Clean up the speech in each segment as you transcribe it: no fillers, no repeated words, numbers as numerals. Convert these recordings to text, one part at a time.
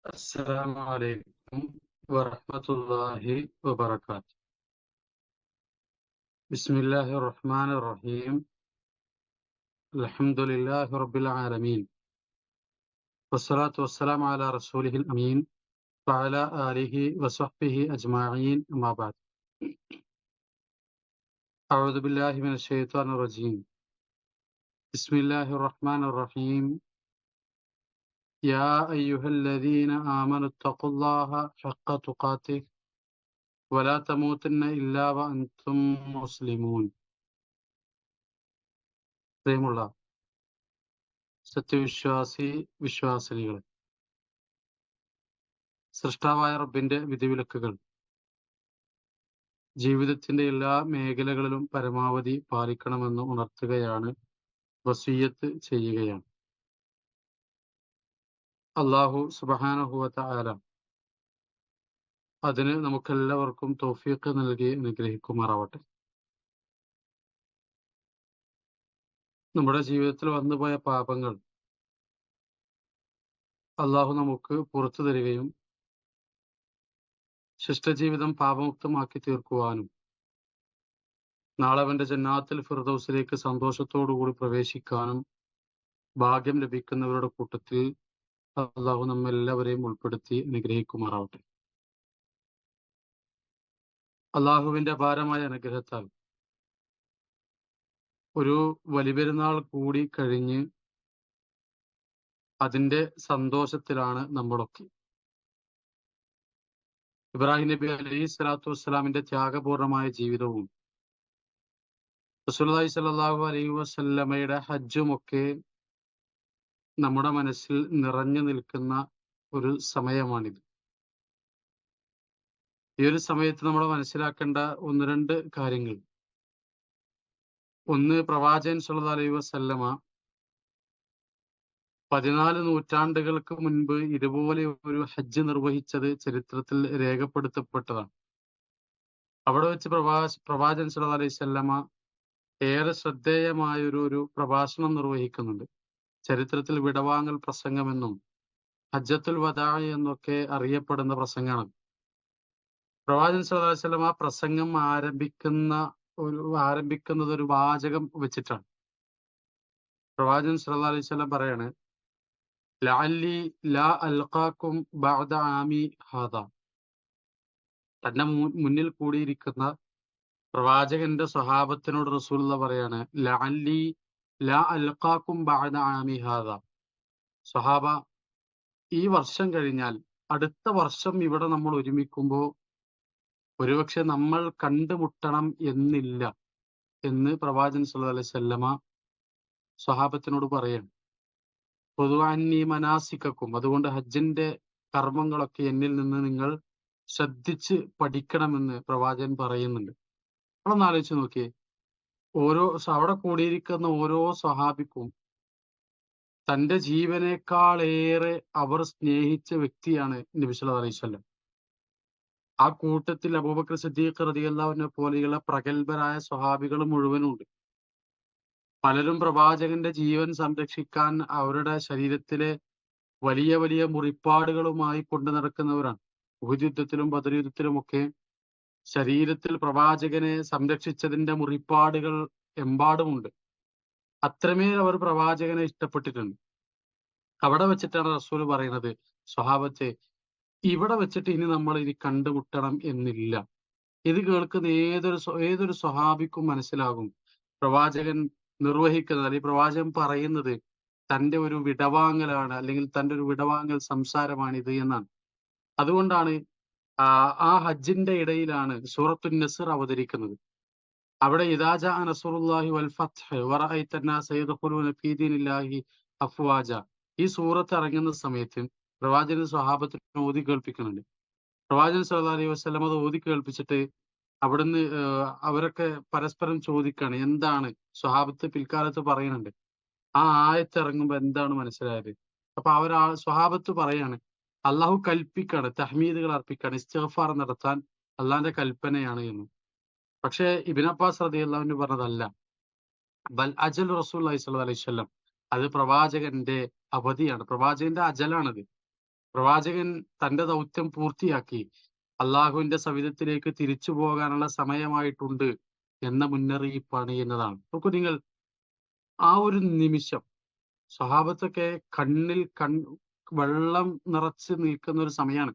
السلام عليكم ورحمة الله وبركاته. بسم الله الرحمن الرحيم. الحمد لله رب العالمين والصلاة والسلام على رسوله الأمين وعلى آله وصحبه أجمعين أما بعد. أعوذ بالله من الشيطان الرجيم. بسم الله الرحمن الرحيم. يا أيها الذين آمنوا اتقوا الله حق تقاته ولا تموتن إلا وأنتم مسلمون. പ്രിയമുള്ള വിശ്വാസിനികളെ, സൃഷ്ടാവായ റബ്ബിന്റെ വിധിവിലക്കുകൾ ജീവിതത്തിന്റെ എല്ലാ മേഖലകളിലും പരമാവധി പാലിക്കണമെന്ന് ഉണർത്തുകയാണ്, വസിയ്യത്ത് ചെയ്യുകയാണ്. അല്ലാഹു സുബ്ഹാനഹു വ തആല അതിന് നമുക്കെല്ലാവർക്കും തൗഫീഖ് നൽകി അനുഗ്രഹിക്കുമാറാവട്ടെ. നമ്മുടെ ജീവിതത്തിൽ വന്നുപോയ പാപങ്ങൾ അല്ലാഹു നമുക്ക് പുറത്തു തരികയും ശിഷ്ടജീവിതം പാപമുക്തമാക്കി തീർക്കുവാനും നാളെ അവന്റെ ജന്നാത്തുൽ ഫിർദൗസിലേക്ക് സന്തോഷത്തോടുകൂടി പ്രവേശിക്കാനും ഭാഗ്യം ലഭിക്കുന്നവരുടെ കൂട്ടത്തിൽ അല്ലാഹു നമ്മെല്ലാവരെയും ഉൾപ്പെടുത്തി അനുഗ്രഹിക്കുമാറാവട്ടെ. അല്ലാഹുവിന്റെ അപാരമായ അനുഗ്രഹത്താൽ ഒരു വലിപെരുന്നാൾ കൂടി കഴിഞ്ഞ് അതിന്റെ സന്തോഷത്തിലാണ് നമ്മളൊക്കെ. ഇബ്രാഹിം നബി അലൈഹി സ്വലാത്തു വസ്സലാമിന്റെ ത്യാഗപൂർണമായ ജീവിതവും റസൂലുള്ളാഹി സ്വല്ലല്ലാഹു അലൈഹി വസല്ലമയുടെ ഹജ്ജുമൊക്കെ നമ്മുടെ മനസ്സിൽ നിറഞ്ഞു നിൽക്കുന്ന ഒരു സമയമാണിത്. ഈ ഒരു സമയത്ത് നമ്മൾ മനസ്സിലാക്കേണ്ട ഒന്ന് രണ്ട് കാര്യങ്ങൾ. ഒന്ന്, പ്രവാചകൻ സ്വല്ലല്ലാഹു അലൈഹി വസല്ലമ 14 നൂറ്റാണ്ടുകൾക്ക് മുൻപ് ഇതുപോലെ ഒരു ഹജ്ജ് നിർവഹിച്ചത് ചരിത്രത്തിൽ രേഖപ്പെടുത്തപ്പെട്ടതാണ്. അവിടെ വെച്ച് പ്രവാചകൻ സ്വല്ലല്ലാഹു അലൈഹി വസല്ലമ ഏറെ ശ്രദ്ധേയമായൊരു പ്രഭാഷണം നിർവഹിക്കുന്നുണ്ട്. ചരിത്രത്തിൽ വിടവാങ്ങൽ പ്രസംഗമെന്നും ഹജ്ജത്തുൽ വദാ എന്നൊക്കെ അറിയപ്പെടുന്ന പ്രസംഗമാണ്. പ്രവാചകൻ സ്വല്ലല്ലാഹു അലൈഹി വസല്ലമ പ്രസംഗം ആരംഭിക്കുന്നത് ഒരു വാചകം വെച്ചിട്ടാണ്. പ്രവാചകൻ സ്വല്ലല്ലാഹു അലൈഹി വസല്ലം പറയാണ്, ലഅല്ലി ലാ അൽഖാക്കും ബഅദ ആമി ഹാദാ. തന്റെ മുന്നിൽ കൂടിയിരിക്കുന്ന പ്രവാചകന്റെ സ്വഹാബത്തിനോട് റസൂലുള്ളാഹി പറയാണ്, ലഅല്ലി ലാ അൽഖാക്കും ബഅദ ആമി ഹാദാ. സ്വഹാബ, ഈ വർഷം കഴിഞ്ഞാൽ അടുത്ത വർഷം ഇവിടെ നമ്മൾ ഒരുമിക്കുമ്പോൾ ഒരുപക്ഷെ നമ്മൾ കണ്ടുമുട്ടണം എന്നില്ല എന്ന് പ്രവാചകൻ സ്വല്ലല്ലാഹു അലൈഹി വസല്ലമ സ്വഹാബത്തിനോട് പറയാണ്. പൊതുവാന്നി മനാസിക്കും, അതുകൊണ്ട് ഹജ്ജിന്റെ കർമ്മങ്ങളൊക്കെ എന്നിൽ നിന്ന് നിങ്ങൾ ശ്രദ്ധിച്ച് പഠിക്കണമെന്ന് പ്രവാചകൻ പറയുന്നുണ്ട്. നമ്മളൊന്ന് ആലോചിച്ച് നോക്കിയേ, അവിടെ കൂടിയിരിക്കുന്ന ഓരോ സ്വഹാബിക്കും തന്റെ ജീവനേക്കാളേറെ അവർ സ്നേഹിച്ച വ്യക്തിയാണ് നബി സല്ലല്ലാഹു അലൈഹി വസല്ലം. ആ കൂട്ടത്തിൽ അബൂബക്കർ സിദ്ദീഖ് റളിയല്ലാഹു അൻഹു പോലെയുള്ള പ്രഗത്ഭരായ സ്വഹാബികൾ മുഴുവനും ഉണ്ട്. പലരും പ്രവാചകന്റെ ജീവൻ സംരക്ഷിക്കാൻ അവരുടെ ശരീരത്തിലെ വലിയ വലിയ മുറിപ്പാടുകളുമായി കൊണ്ടു നടക്കുന്നവരാണ്. ഉഹുദ് യുദ്ധത്തിലും ബദർ യുദ്ധത്തിലുമൊക്കെ ശരീരത്തിൽ പ്രവാചകനെ സംരക്ഷിച്ചതിന്റെ മുറിപ്പാടുകൾ എമ്പാടുമുണ്ട്. അത്രമേൽ അവർ പ്രവാചകനെ ഇഷ്ടപ്പെട്ടിട്ടുണ്ട്. അവിടെ വെച്ചിട്ടാണ് റസൂൽ പറയുന്നത്, സ്വഹാബത്തെ, ഇവിടെ വെച്ചിട്ട് ഇനി നമ്മൾ ഇനി കണ്ടുമുട്ടണം എന്നില്ല. ഇത് കേൾക്കുന്ന ഏതൊരു സ്വഹാബിക്കും മനസ്സിലാകും പ്രവാചകൻ നിർവഹിക്കുന്നത് അല്ലെങ്കിൽ പ്രവാചകൻ പറയുന്നത് തന്റെ ഒരു വിടവാങ്ങലാണ്, അല്ലെങ്കിൽ തന്റെ ഒരു വിടവാങ്ങൽ സംസാരമാണിത് എന്നാണ്. അതുകൊണ്ടാണ് ആ ഹജ്ജിന്റെ ഇടയിലാണ് സൂറത്തുൻ നസ്ർ അവതരിക്കുന്നത്. അവിടെ ഇദാ ജാ നസ്റുല്ലാഹി വൽ ഫത്ഹ് വറഅയ്ത അന്നാസ യദ്ഖുലൂന ഫീ ദീനില്ലാഹി അഫ്വാജ. ഈ സൂറത്ത് ഇറങ്ങുന്ന സമയത്ത് പ്രവാചകൻ സ്വഹാബത്തിനെ ഓതി കേൾപ്പിക്കുന്നുണ്ട്. പ്രവാചകൻ സ്വല്ലല്ലാഹു അലൈഹി വസല്ലം അത് ഓതി കേൾപ്പിച്ചിട്ട് അവിടുന്ന് അവരൊക്കെ പരസ്പരം ചോദിക്കാണ്, എന്താണ് സ്വഹാബത്ത് പിൽക്കാലത്ത് പറയുന്നുണ്ട്, ആ ആയത്ത് ഇറങ്ങുമ്പോ എന്താണ് മനസ്സിലായത്? അപ്പൊ സ്വഹാബത്ത് പറയാണ്, അള്ളാഹു കൽപ്പിക്കാണ്, തഹ്മീദുകൾ അർപ്പിക്കാണ്, ഇസ്തിഗ്ഫാർ നടത്താൻ അള്ളാന്റെ കൽപ്പനയാണ് എന്ന്. പക്ഷേ ഇബ്നു അബ്ബാസ് റളിയല്ലാഹു അൻഹു പറഞ്ഞതല്ല, ബൽ അജൽ റസൂലുള്ളാഹി സ്വല്ലല്ലാഹു അലൈഹി വസല്ലം, അത് പ്രവാചകന്റെ അവധിയാണ്, പ്രവാചകന്റെ അജലാണത്. പ്രവാചകൻ തന്റെ ദൗത്യം പൂർത്തിയാക്കി അള്ളാഹുവിന്റെ സവിധത്തിലേക്ക് തിരിച്ചു പോകാനുള്ള സമയമായിട്ടുണ്ട് എന്ന മുന്നറിയിപ്പാണ് എന്നതാണ്. നോക്കൂ നിങ്ങൾ, ആ ഒരു നിമിഷം സ്വഹാബത്തൊക്കെ കണ്ണിൽ വെള്ളം നിറച്ച് നിൽക്കുന്ന ഒരു സമയമാണ്.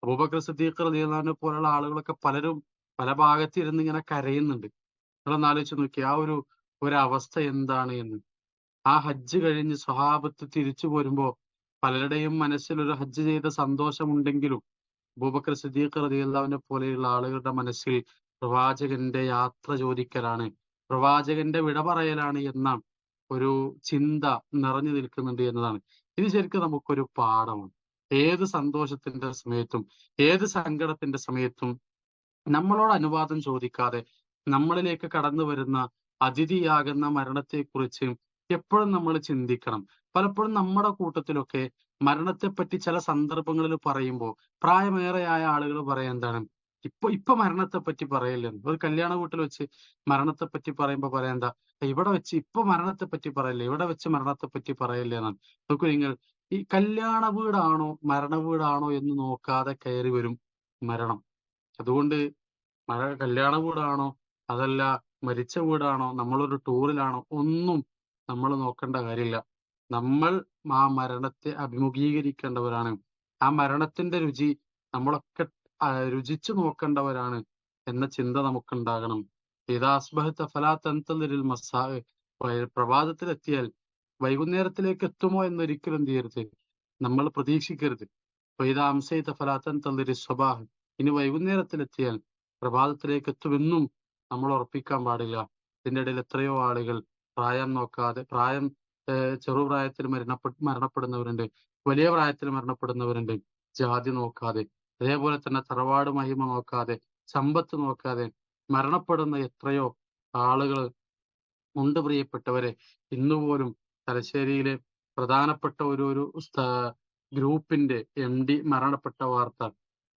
അബൂബക്കർ സിദ്ദീഖ് റളിയല്ലാഹു അൻഹു പോലുള്ള ആളുകളൊക്കെ പലരും പല ഭാഗത്തിരുന്ന് ഇങ്ങനെ കരയുന്നുണ്ട്. നിങ്ങളൊന്ന് ആലോചിച്ച് നോക്കിയേ ആ ഒരവസ്ഥ എന്താണ് എന്ന്. ആ ഹജ്ജ് കഴിഞ്ഞ് സ്വഹാബത്ത് തിരിച്ചു പോരുമ്പോ പലരുടെയും മനസ്സിൽ ഒരു ഹജ്ജ് ചെയ്ത സന്തോഷമുണ്ടെങ്കിലും അബൂബക്കർ സിദ്ദീഖ് റളിയല്ലാഹുവിനെ പോലെയുള്ള ആളുകളുടെ മനസ്സിൽ പ്രവാചകന്റെ യാത്ര ചോദിക്കലാണ്, പ്രവാചകന്റെ വിട പറയലാണ് എന്ന ഒരു ചിന്ത നിറഞ്ഞു നിൽക്കുന്നുണ്ട് എന്നതാണ്. ഇത് ശരിക്കും നമുക്കൊരു പാഠമാണ്. ഏത് സന്തോഷത്തിന്റെ സമയത്തും ഏത് സങ്കടത്തിന്റെ സമയത്തും നമ്മളോട് അനുവാദം ചോദിക്കാതെ നമ്മളിലേക്ക് കടന്നു വരുന്ന അതിഥിയാകുന്ന മരണത്തെക്കുറിച്ച് എപ്പോഴും നമ്മൾ ചിന്തിക്കണം. പലപ്പോഴും നമ്മുടെ കൂട്ടത്തിലൊക്കെ മരണത്തെപ്പറ്റി ചില സന്ദർഭങ്ങളിൽ പറയുമ്പോൾ പ്രായമേറെയായ ആളുകൾ പറയാൻ എന്താണ്, ഇപ്പൊ മരണത്തെ പറ്റി പറയല്ലെന്ന്. ഒരു കല്യാണ വീട്ടിൽ വെച്ച് മരണത്തെ പറ്റി പറയുമ്പോ പറയാ എന്താ, ഇവിടെ വെച്ച് ഇപ്പൊ മരണത്തെ പറ്റി പറയല്ലേ, ഇവിടെ വെച്ച് മരണത്തെ പറ്റി പറയല്ലേ എന്നാണ്. നോക്കൂ നിങ്ങൾ, ഈ കല്യാണ വീടാണോ മരണ വീടാണോ എന്ന് നോക്കാതെ കയറി വരും മരണം. അതുകൊണ്ട് കല്യാണ വീടാണോ അതല്ല മരിച്ച വീടാണോ നമ്മളൊരു ടൂറിലാണോ ഒന്നും നമ്മൾ നോക്കേണ്ട കാര്യമില്ല. നമ്മൾ ആ മരണത്തെ അഭിമുഖീകരിക്കേണ്ടവരാണ്. ആ മരണത്തിന്റെ രുചി നമ്മളൊക്കെ രുചിച്ചു നോക്കേണ്ടവരാണ് എന്ന ചിന്ത നമുക്കുണ്ടാകണം. ഇദാ അസ്ബഹത ഫലാ തൻതളിരിൽ മസാ, പ്രഭാതത്തിലെത്തിയാൽ വൈകുന്നേരത്തിലേക്ക് എത്തുമോ എന്നൊരിക്കലും എന്ത് ചെയ്യരുത്, നമ്മൾ പ്രതീക്ഷിക്കരുത്. ഇദാ അംസൈത ഫലാ തൻതളിരി സ്വബാഹ്, ഇനി വൈകുന്നേരത്തിലെത്തിയാൽ പ്രഭാതത്തിലേക്ക് എത്തുമെന്നും നമ്മൾ ഉറപ്പിക്കാൻ പാടില്ല. ഇതിന്റെ ഇടയിൽ എത്രയോ ആളുകൾ പ്രായം നോക്കാതെ, ചെറുപ്രായത്തിൽ മരണപ്പെടുന്നവരുണ്ട്, വലിയ പ്രായത്തിൽ മരണപ്പെടുന്നവരുണ്ട്, ജാതി നോക്കാതെ, അതേപോലെ തന്നെ തറവാട് മഹിമ നോക്കാതെ, സമ്പത്ത് നോക്കാതെ മരണപ്പെടുന്ന എത്രയോ ആളുകൾ ഉണ്ട് പ്രിയപ്പെട്ടവരെ. ഇന്നുപോലും തലശ്ശേരിയിലെ പ്രധാനപ്പെട്ട ഒരു ഗ്രൂപ്പിന്റെ MD മരണപ്പെട്ട വാർത്ത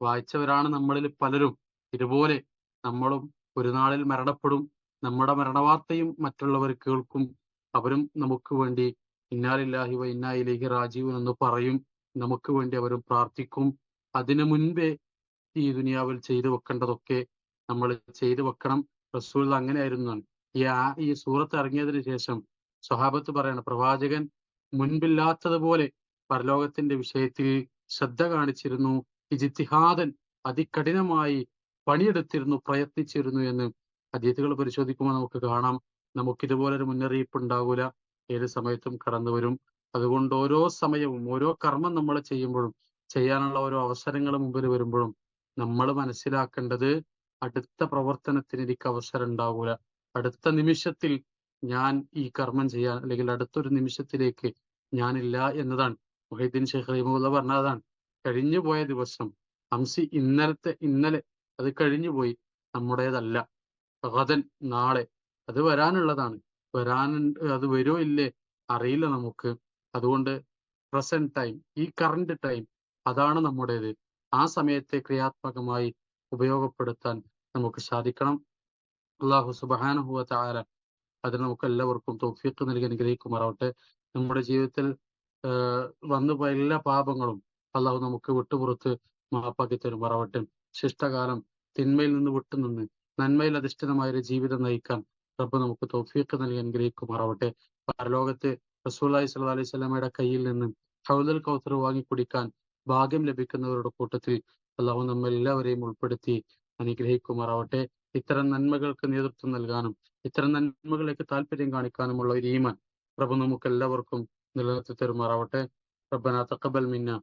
വായിച്ചവരാണ് നമ്മളിൽ പലരും. ഇതുപോലെ നമ്മളും ഒരു നാളിൽ മരണപ്പെടും. നമ്മുടെ മരണവാർത്തയും മറ്റുള്ളവർ കേൾക്കും. അവരും നമുക്ക് വേണ്ടി ഇന്നാ ലില്ലാഹി വ ഇന്നാ ഇലൈഹി റാജിഊൻ എന്ന് പറയും. നമുക്ക് വേണ്ടി അവരും പ്രാർത്ഥിക്കും. അതിനു മുൻപേ ഈ ദുനിയാവിൽ ചെയ്തു വെക്കേണ്ടതൊക്കെ നമ്മൾ ചെയ്തു വെക്കണം. റസൂൽ അങ്ങനെയായിരുന്നു. ഈ സൂറത്ത് ഇറങ്ങിയതിന് ശേഷം സ്വഹാബത്ത് പറയണം, പ്രവാചകൻ മുൻപില്ലാത്തതുപോലെ പരലോകത്തിന്റെ വിഷയത്തിൽ ശ്രദ്ധ കാണിച്ചിരുന്നു. ഇജ്തിഹാദൻ, അതികഠിനമായി പണിയെടുത്തിരുന്നു, പ്രയത്നിച്ചിരുന്നു എന്ന് ഹദീസുകൾ പരിശോധിക്കുമ്പോൾ നമുക്ക് കാണാം. നമുക്കിതുപോലൊരു മുന്നറിയിപ്പ് ഉണ്ടാകൂല, ഏത് സമയത്തും കടന്നു വരും. അതുകൊണ്ട് ഓരോ സമയവും ഓരോ കർമ്മം നമ്മൾ ചെയ്യുമ്പോഴും ചെയ്യാനുള്ള ഓരോ അവസരങ്ങൾ മുമ്പിൽ വരുമ്പോഴും നമ്മൾ മനസ്സിലാക്കേണ്ടത് അടുത്ത പ്രവർത്തനത്തിന് എനിക്ക് അവസരം ഉണ്ടാകൂല, അടുത്ത നിമിഷത്തിൽ ഞാൻ ഈ കർമ്മം ചെയ്യാൻ, അല്ലെങ്കിൽ അടുത്തൊരു നിമിഷത്തിലേക്ക് ഞാനില്ല എന്നതാണ്. മുഹൈദ്ദീൻ ഷെയ്ഖ് റഹിമഹുല്ലാഹ് പറഞ്ഞതാണ്, കഴിഞ്ഞു പോയ ദിവസം ഇന്നലെ അത് കഴിഞ്ഞുപോയി, നമ്മുടേതല്ല. ഗദൻ, നാളെ അത് വരാനുള്ളതാണ്. അത് വരുമോ ഇല്ലേ അറിയില്ല നമുക്ക്. അതുകൊണ്ട് പ്രസന്റ് ടൈം, ഈ കറന്റ് ടൈം അതാണ് നമ്മുടേത്. ആ സമയത്തെ ക്രിയാത്മകമായി ഉപയോഗപ്പെടുത്താൻ നമുക്ക് സാധിക്കണം. അല്ലാഹു സുബ്ഹാനഹു വ തആല അതിന് നമുക്ക് എല്ലാവർക്കും തൗഫീഖ് നൽകി അനുഗ്രഹിക്കുമാറാവട്ടെ. നമ്മുടെ ജീവിതത്തിൽ വന്നുപോയ എല്ലാ പാപങ്ങളും അള്ളാഹു നമുക്ക് വിട്ടുപുറത്ത് മാപ്പാക്കി തരുമാറാവട്ടെ. ശിഷ്ടകാലം തിന്മയിൽ നിന്ന് വിട്ടുനിന്ന് നന്മയിൽ അധിഷ്ഠിതമായ ഒരു ജീവിതം നയിക്കാൻ റബ്ബ് നമുക്ക് തൗഫീഖ് നൽകി അനുഗ്രഹിക്കുമാറാവട്ടെ. പരലോകത്ത് റസൂലുള്ളാഹി സ്വല്ലല്ലാഹു അലൈഹി വസല്ലമയുടെ കയ്യിൽ നിന്ന് ഹൗദുൽ കൗസർ വാങ്ങി കുടിക്കാൻ ഭാഗ്യം ലഭിക്കുന്നവരുടെ കൂട്ടത്തിൽ അള്ളാഹു നമ്മെ എല്ലാവരെയും ഉൾപ്പെടുത്തി അനുഗ്രഹിക്കുമാറാവട്ടെ. ഇത്തരം നന്മകൾക്ക് നേതൃത്വം നൽകാനും ഇത്തരം നന്മകളിലേക്ക് താല്പര്യം കാണിക്കാനുമുള്ള ഒരു ഈമാൻ പ്രഭു നമുക്ക് എല്ലാവർക്കും നിലനിർത്തി തരുമാറാവട്ടെ. റബ്ബനാ തഖബ്ബൽ മിന്നാ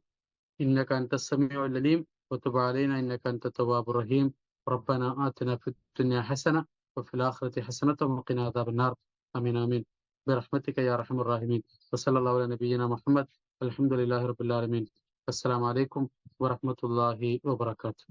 ഇന്നക അൻതസ് സമീഉൽ അലീം വതുബ് അലൈനാ ഇന്നക അൻതത് തവ്വാബുർ റഹീം. റബ്ബനാ ആതിനാ ഫിദ് ദുനിയാ ഹസന വഫിൽ ആഖിറതി ഹസനത വഖിനാ അദാബന്നാർ. ആമീൻ ആമീൻ ബിറഹ്മതിക യാ അർഹമർ റഹീമീൻ. വസല്ലല്ലാഹു അലാ നബിയ്യിനാ മുഹമ്മദ്. അൽഹംദുലില്ലാഹി റബ്ബിൽ ആലമീൻ. അസ്സലാമു അലൈക്കും വറഹ്മത്തുള്ളാഹി വബറകാതുഹു.